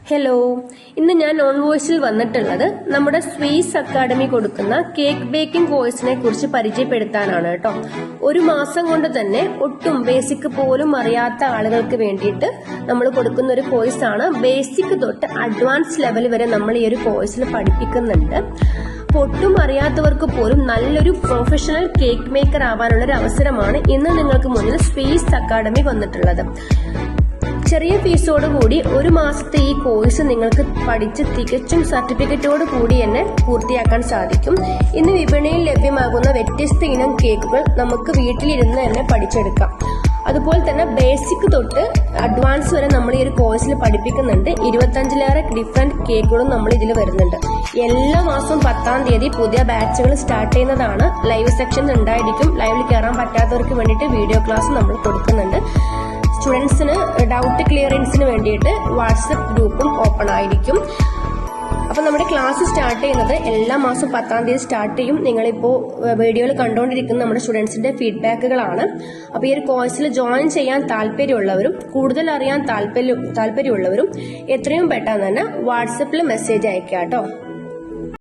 Hello, ഇന്ന് ഞാൻ non വോയിസിൽ വന്നിട്ടുള്ളത് നമ്മുടെ സ്വീസ് അക്കാഡമി കൊടുക്കുന്ന കേക്ക് ബേക്കിംഗ് കോഴ്സിനെ കുറിച്ച് പരിചയപ്പെടുത്താനാണ് കേട്ടോ. ഒരു മാസം കൊണ്ട് തന്നെ ഒട്ടും ബേസിക് പോലും അറിയാത്ത ആളുകൾക്ക് വേണ്ടിയിട്ട് നമ്മൾ കൊടുക്കുന്ന ഒരു കോഴ്സാണ്. ബേസിക് തൊട്ട് അഡ്വാൻസ് ലെവൽ വരെ നമ്മൾ ഈ ഒരു കോഴ്സിൽ പഠിപ്പിക്കുന്നുണ്ട്. ഒട്ടും അറിയാത്തവർക്ക് പോലും നല്ലൊരു പ്രൊഫഷണൽ കേക്ക് മേക്കർ ആവാനുള്ള ഒരു അവസരമാണ് ഇന്ന് നിങ്ങൾക്ക് മുന്നിൽ സ്വീസ് അക്കാഡമി വന്നിട്ടുള്ളത്. ചെറിയ ഫീസോട് കൂടി ഒരു മാസത്തെ ഈ കോഴ്സ് നിങ്ങൾക്ക് പഠിച്ച് തികച്ചും സർട്ടിഫിക്കറ്റോട് കൂടി തന്നെ പൂർത്തിയാക്കാൻ സാധിക്കും. ഇന്ന് വിപണിയിൽ ലഭ്യമാകുന്ന വ്യത്യസ്ത ഇനം കേക്കുകൾ നമുക്ക് വീട്ടിലിരുന്ന് തന്നെ പഠിച്ചെടുക്കാം. അതുപോലെ തന്നെ ബേസിക് തൊട്ട് അഡ്വാൻസ് വരെ നമ്മൾ ഈ ഒരു കോഴ്സിൽ പഠിപ്പിക്കുന്നുണ്ട്. 25ലേറെ ഡിഫറെന്റ് കേക്കുകളും നമ്മൾ ഇതിൽ വരുന്നുണ്ട്. എല്ലാ മാസവും 10-ാം തീയതി പുതിയ ബാച്ചുകൾ സ്റ്റാർട്ട് ചെയ്യുന്നതാണ്. ലൈവ് സെക്ഷൻ ഉണ്ടായിരിക്കും. ലൈവിൽ കയറാൻ പറ്റാത്തവർക്ക് വേണ്ടിയിട്ട് വീഡിയോ ക്ലാസ് നമ്മൾ കൊടുക്കുന്നുണ്ട്. സ്റ്റുഡൻസിന് ഡൗട്ട് ക്ലിയറൻസിന് വേണ്ടിയിട്ട് വാട്സപ്പ് ഗ്രൂപ്പും ഓപ്പൺ ആയിരിക്കും. അപ്പൊ നമ്മുടെ ക്ലാസ് സ്റ്റാർട്ട് ചെയ്യുന്നത് എല്ലാ മാസം 10-ാം തീയതി സ്റ്റാർട്ട് ചെയ്യും. നിങ്ങളിപ്പോ വീഡിയോയിൽ കണ്ടുകൊണ്ടിരിക്കുന്ന നമ്മുടെ സ്റ്റുഡൻസിന്റെ ഫീഡ്ബാക്കുകളാണ്. അപ്പൊ ഈ ഒരു കോഴ്സിൽ ജോയിൻ ചെയ്യാൻ താല്പര്യമുള്ളവരും കൂടുതൽ അറിയാൻ താല്പര്യമുള്ളവരും എത്രയും പെട്ടെന്ന് തന്നെ വാട്സപ്പിൽ മെസ്സേജ് അയക്കാം കേട്ടോ.